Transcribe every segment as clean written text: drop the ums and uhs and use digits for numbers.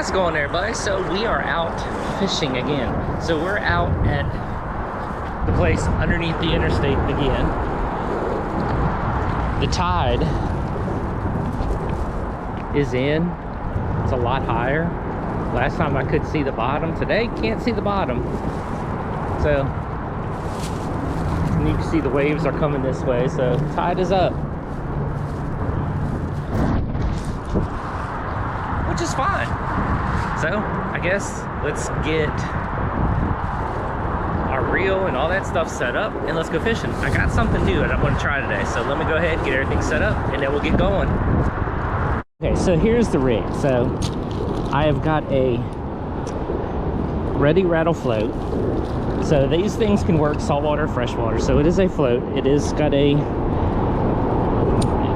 How's it going, everybody? So we are out fishing again. So we're out at the place underneath the interstate again. The tide is in. It's a lot higher. Last time I could see the bottom. Today, can't see the bottom. So you can see the waves are coming this way. So tide is up, which is fine. So I guess let's get our reel and all that stuff set up and let's go fishing. I got something new that I'm going to try today, so let me go ahead and get everything set up and then we'll get going. Okay, so here's the rig. So I have got a Ready Rattle float. So these things can work saltwater, freshwater. So it is a float. It is got a,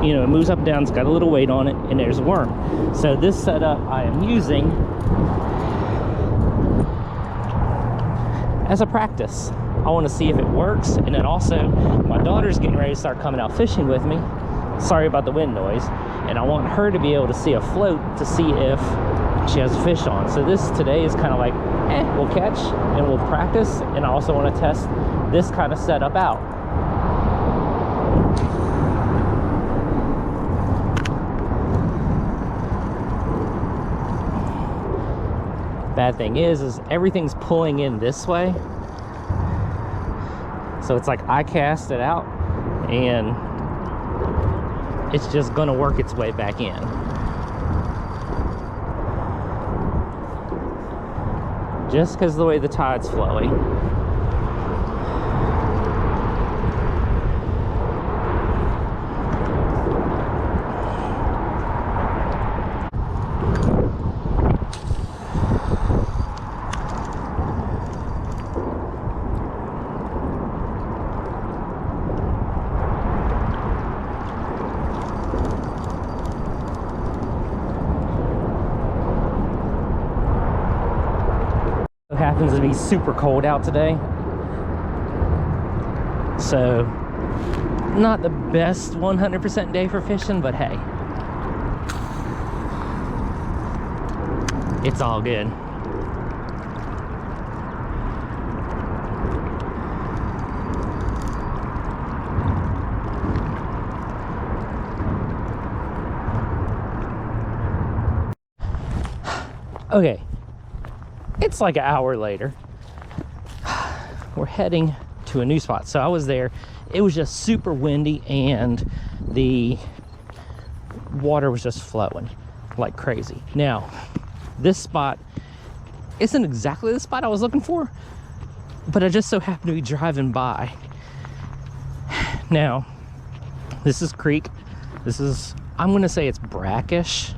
you know, it moves up and down. It's got a little weight on it, and there's a worm. So this setup I am using as a practice. I want to see if it works, and then also my daughter's getting ready to start coming out fishing with me. Sorry about the wind noise. And I want her to be able to see a float to see if she has a fish on. So this today is kind of like, we'll catch and we'll practice. And I also want to test this kind of setup out. Bad thing is everything's pulling in this way. So it's like I cast it out and it's just gonna work its way back in. Just because of the way the tide's flowing. It happens to be super cold out today, so not the best 100% day for fishing, but hey, it's all good. Okay, it's like an hour later. We're heading to a new spot. So I was there, it was just super windy and the water was just flowing like crazy. Now this spot isn't exactly the spot I was looking for, but I just so happened to be driving by. Now this is creek. This is, I'm gonna say it's brackish.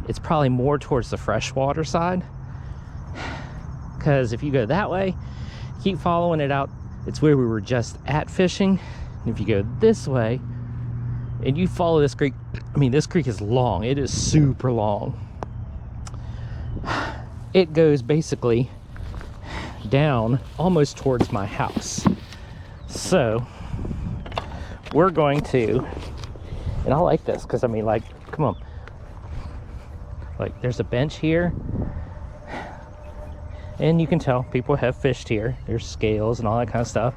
It's probably more towards the freshwater side, because if you go that way, keep following it out, it's where we were just at fishing. And if you go this way and you follow this creek, I mean, this creek is long. It is super long. It goes basically down almost towards my house. So we're going to, and I like this because I mean, like, come on, like there's a bench here. And you can tell people have fished here. There's scales and all that kind of stuff.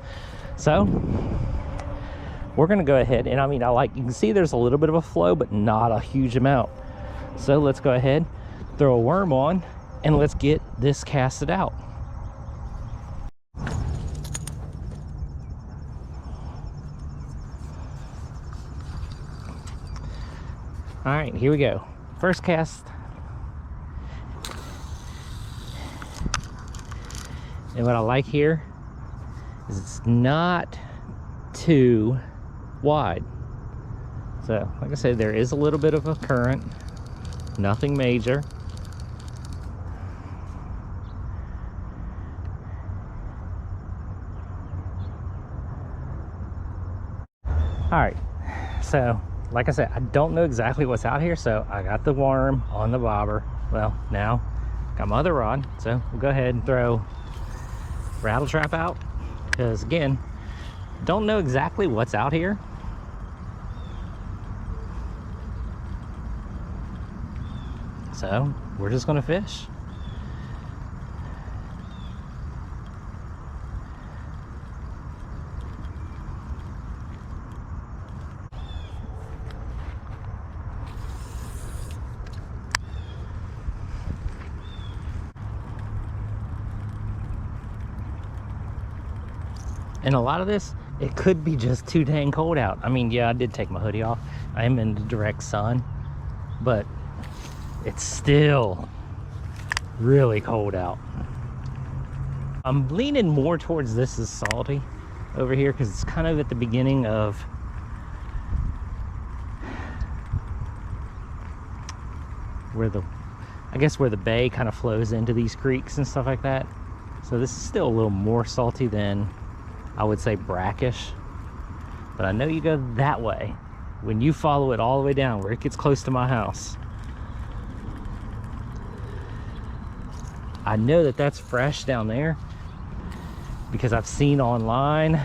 So we're gonna go ahead, and I mean, you can see there's a little bit of a flow, but not a huge amount. So let's go ahead, throw a worm on, and let's get this casted out. All right, here we go. First cast. And what I like here is it's not too wide. So, like I said, there is a little bit of a current, nothing major. All right, so like I said, I don't know exactly what's out here, so I got the worm on the bobber. Well, now got my other rod, so we'll go ahead and throw rattle trap out, because again, don't know exactly what's out here. So we're just gonna fish. And a lot of this, it could be just too dang cold out. I mean, yeah, I did take my hoodie off. I am in the direct sun, but it's still really cold out. I'm leaning more towards this is salty over here because it's kind of at the beginning of where the bay kind of flows into these creeks and stuff like that. So this is still a little more salty than I would say brackish, but I know you go that way when you follow it all the way down where it gets close to my house. I know that that's fresh down there because I've seen online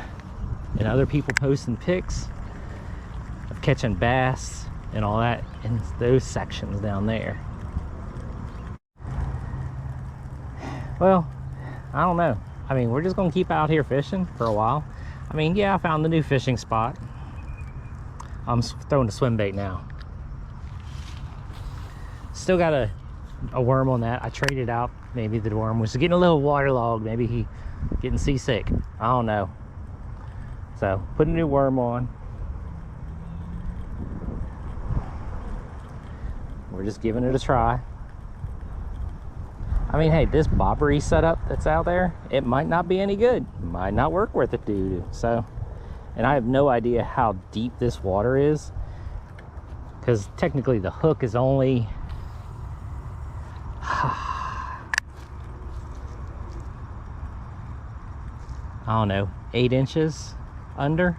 and other people posting pics of catching bass and all that in those sections down there. Well, I don't know. I mean, we're just gonna keep out here fishing for a while. I mean, yeah, I found the new fishing spot. I'm throwing a swim bait now. Still got a worm on that. I traded out. Maybe the worm was getting a little waterlogged. Maybe he getting seasick. I don't know. So put a new worm on. We're just giving it a try. I mean, hey, this bobbery setup that's out there, it might not be any good. It might not work worth it to do. So, and I have no idea how deep this water is, because technically the hook is only I don't know, 8 inches under.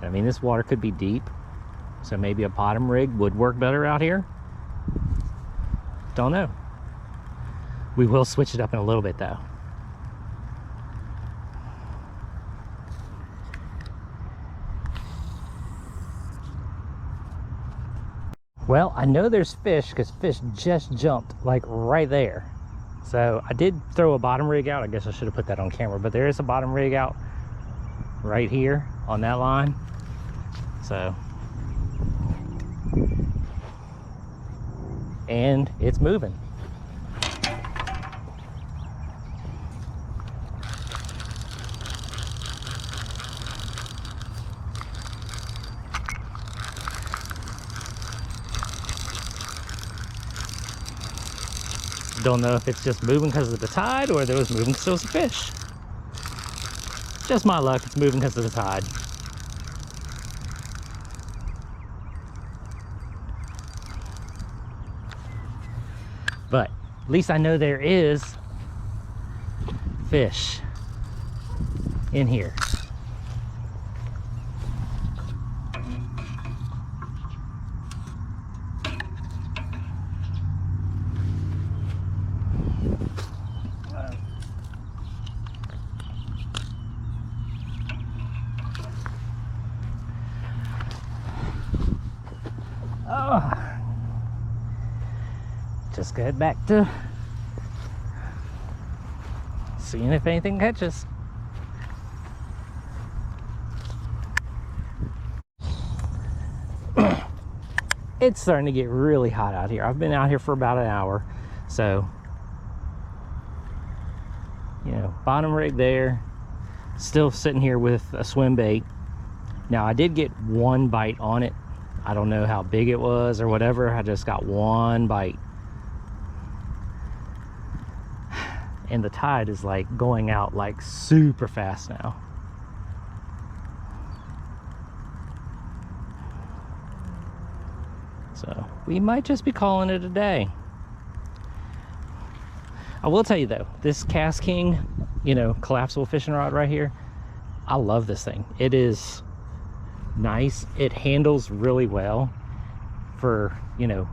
I mean, this water could be deep, so maybe a bottom rig would work better out here. Don't know. We will switch it up in a little bit though. Well, I know there's fish because fish just jumped like right there. So I did throw a bottom rig out. I guess I should have put that on camera, but there is a bottom rig out right here on that line. So, and it's moving. Don't know if it's just moving because of the tide or there was moving because there was a fish. Just my luck, it's moving because of the tide. But at least I know there is fish in here. Just get back to seeing if anything catches. It's starting to get really hot out here. I've been out here for about an hour, so you know, bottom rig there, still sitting here with a swim bait. Now I did get one bite on it. I don't know how big it was or whatever. I just got one bite. And the tide is like going out like super fast now. So we might just be calling it a day. I will tell you though, this Cast King, you know, collapsible fishing rod right here, I love this thing. It is nice. It handles really well for, you know,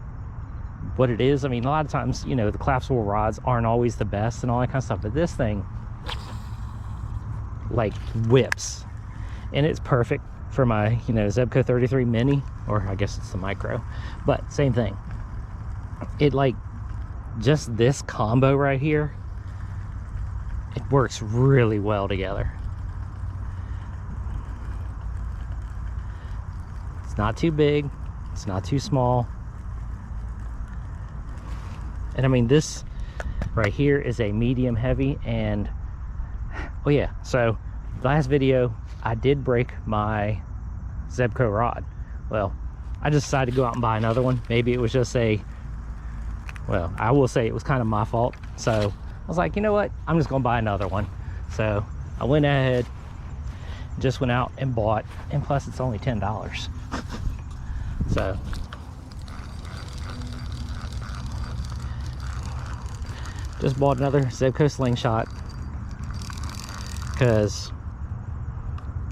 what it is. I mean, a lot of times, you know, the collapsible rods aren't always the best and all that kind of stuff, but this thing like whips, and it's perfect for my, you know, Zebco 33 mini, or I guess it's the micro, but same thing. it like, just this combo right here, it works really well together. It's not too big, it's not too small. And I mean, this right here is a medium heavy. And oh yeah, so last video I did break my Zebco rod. Well, I just decided to go out and buy another one. Maybe it was just well, I will say it was kind of my fault. So I was like, you know what, I'm just gonna buy another one. So I went ahead, just went out and bought, and plus it's only $10. So just bought another Zebco slingshot because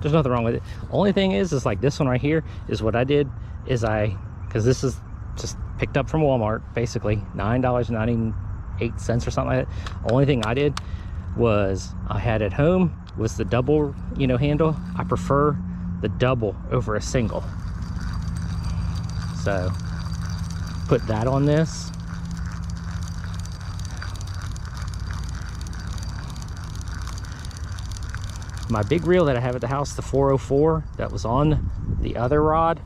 there's nothing wrong with it. Only thing is like this one right here is what I did is because this is just picked up from Walmart, basically $9.98 or something like that. Only thing I did was I had at home was the double, you know, handle. I prefer the double over a single. So put that on this. My big reel that I have at the house, the 404 that was on the other rod,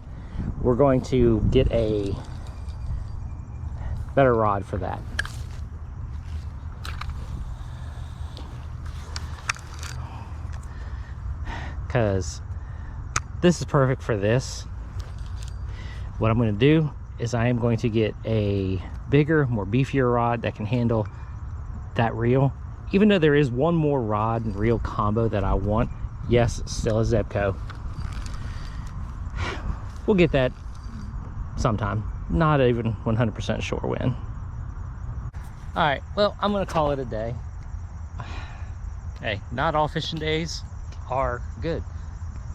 we're going to get a better rod for that. Because this is perfect for this. What I'm going to do is I am going to get a bigger, more beefier rod that can handle that reel. Even though there is one more rod and reel combo that I want, yes, still a Zebco. We'll get that sometime. Not even 100% sure when. All right, well, I'm gonna call it a day. Hey, not all fishing days are good.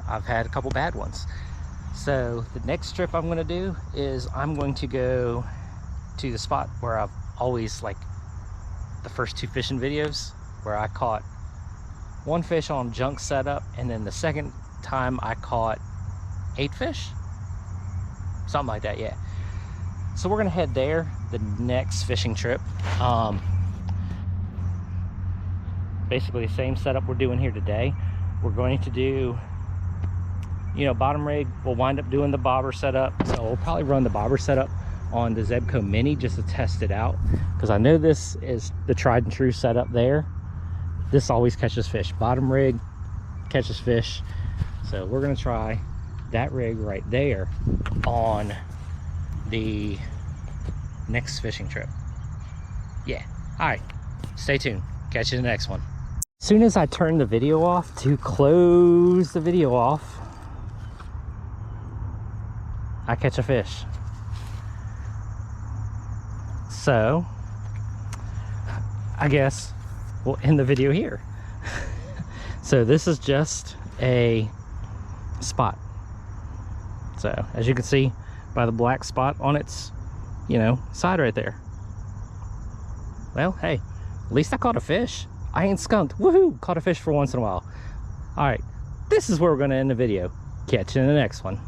I've had a couple bad ones. So the next trip I'm gonna do is I'm going to go to the spot where I've always, like, the first two fishing videos, where I caught one fish on junk setup, and then the second time I caught 8 fish, something like that. Yeah, so we're gonna head there the next fishing trip. Basically the same setup we're doing here today. We're going to do, you know, bottom rig. We'll wind up doing the bobber setup, so we'll probably run the bobber setup on the Zebco Mini just to test it out, because I know this is the tried and true setup there. This always catches fish. Bottom rig catches fish. So we're gonna try that rig right there on the next fishing trip. Yeah, all right, stay tuned. Catch you in the next one. As soon as I turn the video off to close the video off, I catch a fish. So I guess we'll end the video here. So this is just a spot. So as you can see by the black spot on its, you know, side right there. Well, hey, at least I caught a fish. I ain't skunked. Woohoo! Caught a fish for once in a while. All right, this is where we're gonna end the video. Catch you in the next one.